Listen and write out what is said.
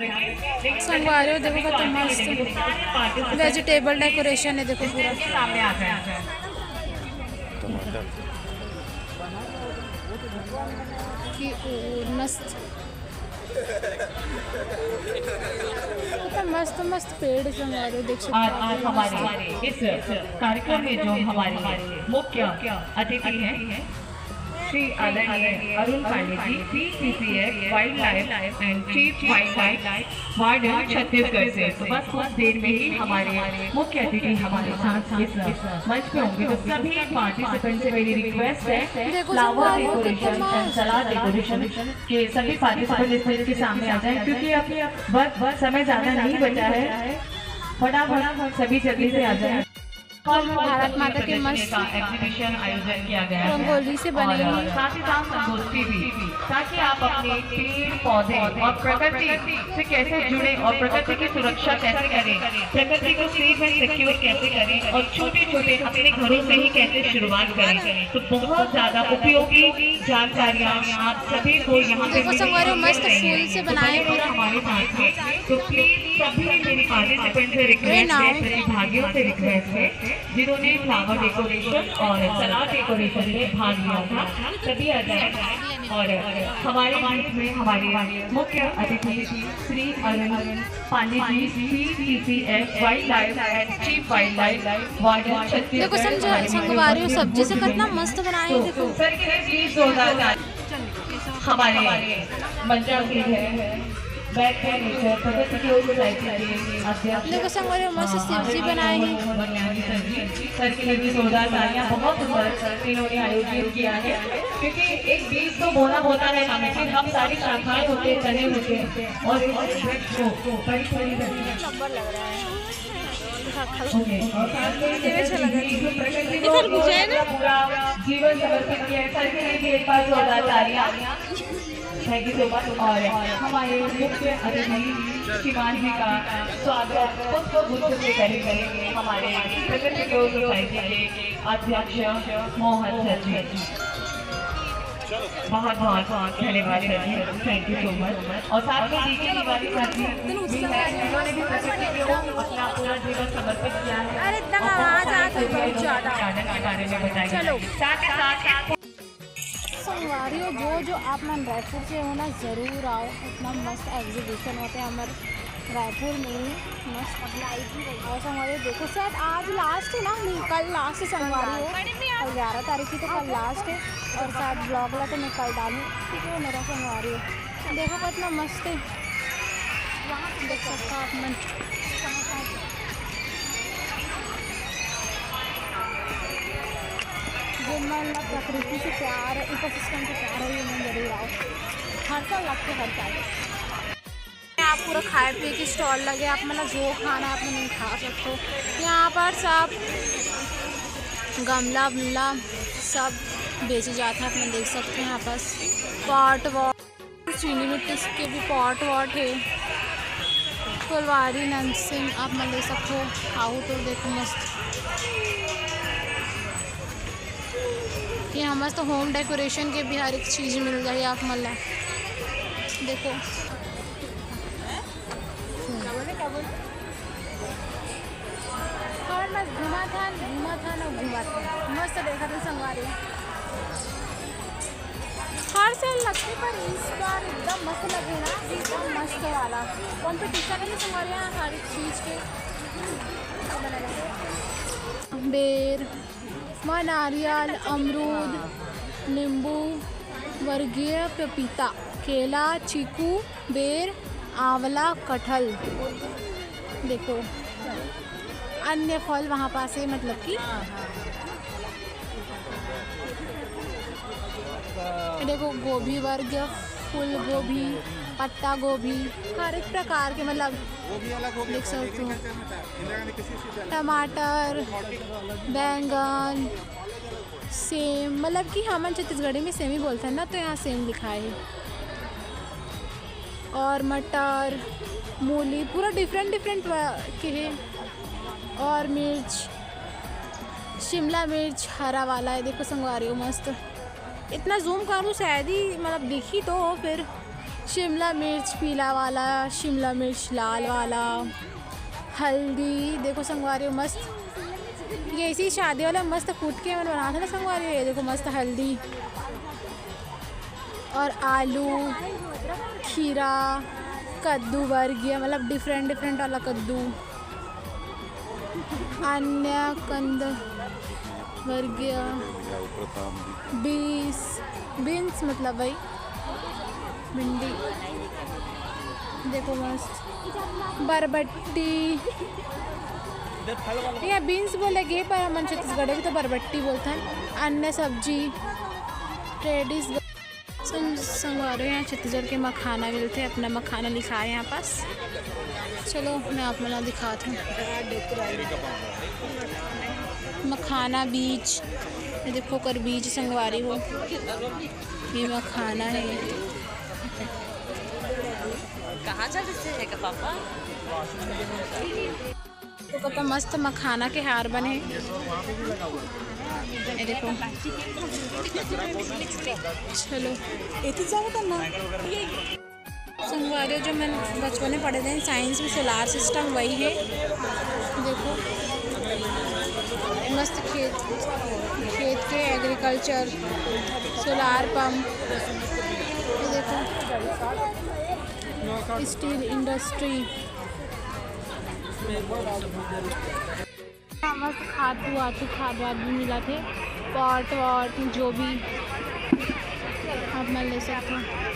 संगवारी हो देखो कितना मस्त वेजिटेबल डेकोरेशन है। देखो पूरा सामने आ जाए कि मस्त कितना मस्त मस्त पेड़ संगवारी हो देख सकते हो। आज हमारे इस कार्यक्रम में जो हमारे मुख्य अतिथि हैं श्री आदरणीय Arun Pandey ji, PCCF wild life and chief wild life warden Chhattisgarh से। तो बस कुछ देर में ही हमारे मुख्य अतिथि हमारे साथ इस मंच पे होंगे। तो सभी पार्टिसिपेंट से मेरी रिक्वेस्ट है flower decoration and salad decoration के सभी पार्टिसिपेंट इस मंच के सामने आ जाए, क्योंकि अब बस समय ज्यादा नहीं बचा है। फटाफट सभी जल्दी से आ जाए। भारत माता के मस्त एग्जीबिशन आयोजन किया गया है रंगोली से बने और साथ ही साथ संगोष्ठी भी, ताकि आप अपने पेड़ पौधे और प्रकृति से कैसे जुड़े और प्रकृति की सुरक्षा कैसे करें, प्रकृति को सेफ एंड सिक्योर कैसे करें और छोटे छोटे अपने घरों से ही कैसे शुरुआत करें। तो बहुत ज्यादा उपयोगी जानकारियाँ आप सभी को यहाँ पे मस्त फूल से बनाए पूरा हमारे साथ में। तो प्लीज सभी मेरी पार्टिसिपेंट से रिक्वेस्ट है, प्रतिभागियों से रिक्वेस्ट है जिन्होंने फ्लावर डेकोरेशन और सलाद डेकोरेशन में भाग लिया था, सभी आ जाए। और हमारे बीच में हमारे मुख्य अतिथि Shri Arun Pandey ji, PCCF wild life and chief wild life warden Chhattisgarh. देखो संगवारी सब्जी से कितना मस्त बनाए हैं। देखो सर हमारे मंचा की है देखो संगवारी मस्त सब्जी बनाए हैं। सर के लिए भी जोरदार तालियां। बहुत सुंदर इन्होंने आयोजित किया है, क्योंकि एक बीज तो बोना होता है, लेकिन हम सारी शाखाएं होते चने होते हैं और इस वृक्ष को बड़ी नंबर लग रहा है। पूरा जीवन समर्पित किया है। सर के लिए भी एक बार जोरदार तालियां। Thank you so much. और हमारे मुख्य अतिथि शिवानी का स्वागत पुष्प से करेंगे हमारे प्रकृति सोसाइटी के अध्यक्ष मोहन सर जी। बहुत बहुत धन्यवाद सर जी, थैंक यू सो मच। और साथ में डीजे दिवाली सर जी भी है, उन्होंने भी प्रकृति को अपना पूरा जीवन समर्पित किया है। अरे इतना आवाज आ रही है बहुत ज्यादा के बारे में बताइए। साथ ही साथ संगवारी हो जो आप मन रायपुर से हो ना ज़रूर आओ। इतना मस्त एग्जीबिशन होते हैं हमारे रायपुर में ही मस्त। और संगवारी देखो शायद आज लास्ट है ना, नहीं कल लास्ट है संगवारी हो, कल 11 तारीख की तो कल लास्ट है। और शायद ब्लॉग ला तो मैं कल डालूँ, ठीक है मेरा संगवारी हो। देखो कितना मस्त है, देख सकते हो आप मन। जो मन प्रकृति से प्यार है, इकोसिस्टम से प्यार है, ये मन जरूर आओ। हर साल लगते हर साल आप पूरा खाए पिए की स्टॉल लगे, आप मतलब जो खाना है आप नहीं खा सकते हो। यहाँ पर सब गमला वमला सब बेचे जाते हैं, आप देख सकते हैं। यहाँ पर पॉट वॉट चीनी मिट्टी के भी पॉट वॉट है। फुलवारी नंसिंग आप मन देख सकते हो। आओ तो देखो मस्त, यहाँ मस्त होम डेकोरेशन के भी हर एक चीज़ मिल जाए आप मतलब। देखो और मस्त घुमा था मस्त देखा था संगवारी। हर साल लगते पर इस बार एकदम मस्त लगे ना, एकदम मस्त वाला कॉम्पिटिशन है संगवारी। यहाँ हर एक चीज़ के बेर माँ नारियल, अमरूद, नींबू, वर्गीय पपीता, केला, चीकू, बेर, आंवला, कटहल। देखो अन्य फल वहाँ पास है, मतलब कि देखो गोभी वर्ग, फूल गोभी, पत्ता गोभी, हर एक प्रकार के मतलब देख सकते हो। टमाटर, बैंगन, सेम, मतलब कि हम छत्तीसगढ़ी में सेम ही बोलते हैं ना, तो यहाँ सेम लिखा है। और मटर, मूली, पूरा डिफरेंट के है। और मिर्च, शिमला मिर्च हरा वाला है। देखो संगवारी हो मस्त। इतना जूम करूँ शायद ही मतलब दिखी तो फिर शिमला मिर्च पीला वाला, शिमला मिर्च लाल वाला, हल्दी देखो संगवारी मस्त। ये इसी शादी वाला मस्त कूट के मैंने बना था ना संगवारी। ये देखो मस्त हल्दी और आलू, खीरा, कद्दू वर्गीय मतलब डिफरेंट डिफरेंट वाला कद्दू, अन्य कंद वर्गीय, बीन्स मतलब भाई भिंडी देखो मस्त, बरबट्टी या बीन्स बोलेगे पर हम छत्तीसगढ़ भी तो बरबट्टी बोलते हैं। अन्य सब्जी ट्रेडिस संगवारी यहाँ छत्तीसगढ़ के मखाना मिलते हैं। अपना मखाना लिखा है यहाँ पास। चलो मैं आप मला दिखाती हूँ मखाना बीज। ये देखो कर बीज संगवारी हो, ये मखाना है। कहाँ जाते हैं पापा? तो कितना मस्त मखाना के हार बने। ये देखो चलो संगवारी जो मैंने बचपन में पढ़े थे साइंस में सोलार सिस्टम वही है। देखो मस्त खेत के एग्रीकल्चर सोलार पंप। ये देखो स्टील इंडस्ट्री मस्त खाद वाद भी मिला थे। पॉट वॉट जो भी आप मैं ले सकते हैं।